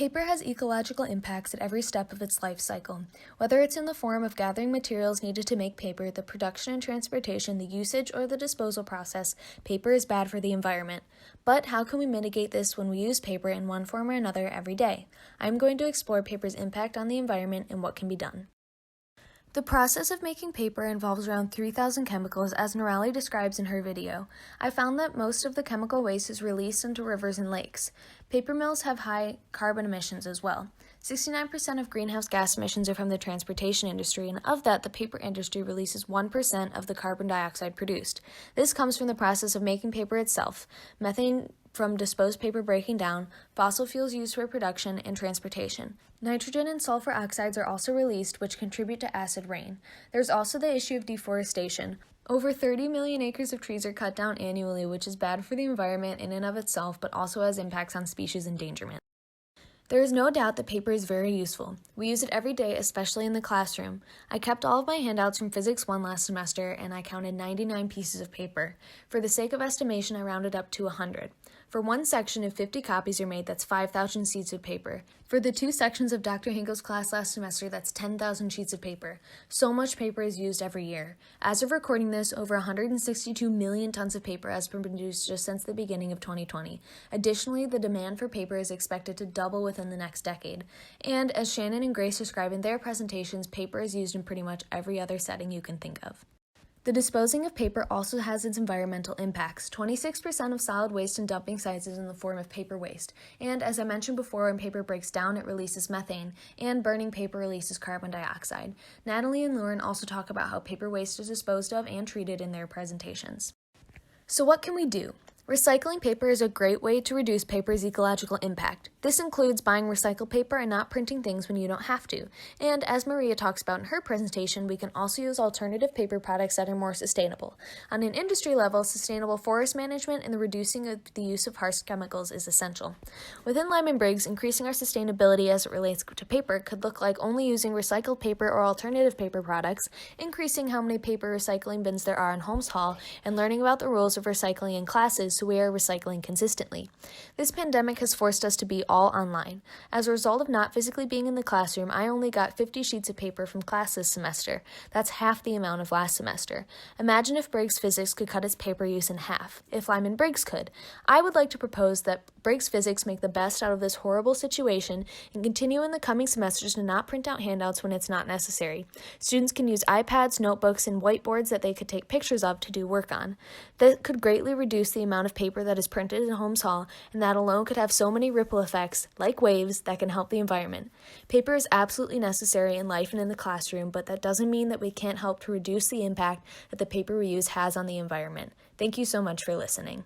Paper has ecological impacts at every step of its life cycle. Whether it's in the form of gathering materials needed to make paper, the production and transportation, the usage, or the disposal process, paper is bad for the environment. But how can we mitigate this when we use paper in one form or another every day? I'm going to explore paper's impact on the environment and what can be done. The process of making paper involves around 3,000 chemicals, as Nirali describes in her video. I found that most of the chemical waste is released into rivers and lakes. Paper mills have high carbon emissions as well. 69% of greenhouse gas emissions are from the transportation industry, and of that, the paper industry releases 1% of the carbon dioxide produced. This comes from the process of making paper itself, methane from disposed paper breaking down, fossil fuels used for production, and transportation. Nitrogen and sulfur oxides are also released, which contribute to acid rain. There's also the issue of deforestation. Over 30 million acres of trees are cut down annually, which is bad for the environment in and of itself, but also has impacts on species endangerment. There is no doubt that paper is very useful. We use it every day, especially in the classroom. I kept all of my handouts from Physics 1 last semester, and I counted 99 pieces of paper. For the sake of estimation, I rounded up to 100. For one section, if 50 copies are made, that's 5,000 sheets of paper. For the 2 sections of Dr. Hinkle's class last semester, that's 10,000 sheets of paper. So much paper is used every year. As of recording this, over 162 million tons of paper has been produced just since the beginning of 2020. Additionally, the demand for paper is expected to double within the next decade. And as Shannon and Grace describe in their presentations, paper is used in pretty much every other setting you can think of. The disposing of paper also has its environmental impacts. 26% of solid waste in dumping sites is in the form of paper waste, and as I mentioned before, when paper breaks down, it releases methane, and burning paper releases carbon dioxide. Natalie and Lauren also talk about how paper waste is disposed of and treated in their presentations. So what can we do? Recycling paper is a great way to reduce paper's ecological impact. This includes buying recycled paper and not printing things when you don't have to. And as Maria talks about in her presentation, we can also use alternative paper products that are more sustainable. On an industry level, sustainable forest management and the reducing of the use of harsh chemicals is essential. Within Lyman Briggs, increasing our sustainability as it relates to paper could look like only using recycled paper or alternative paper products, increasing how many paper recycling bins there are in Holmes Hall, and learning about the rules of recycling in classes so we are recycling consistently. This pandemic has forced us to be all online. As a result of not physically being in the classroom, I only got 50 sheets of paper from class this semester. That's half the amount of last semester. Imagine if Briggs Physics could cut its paper use in half, if Lyman Briggs could. I would like to propose that Briggs Physics make the best out of this horrible situation and continue in the coming semesters to not print out handouts when it's not necessary. Students can use iPads, notebooks, and whiteboards that they could take pictures of to do work on. That could greatly reduce the amount of paper that is printed in Holmes Hall, and that alone could have so many ripple effects, like waves, that can help the environment. Paper is absolutely necessary in life and in the classroom, but that doesn't mean that we can't help to reduce the impact that the paper we use has on the environment. Thank you so much for listening.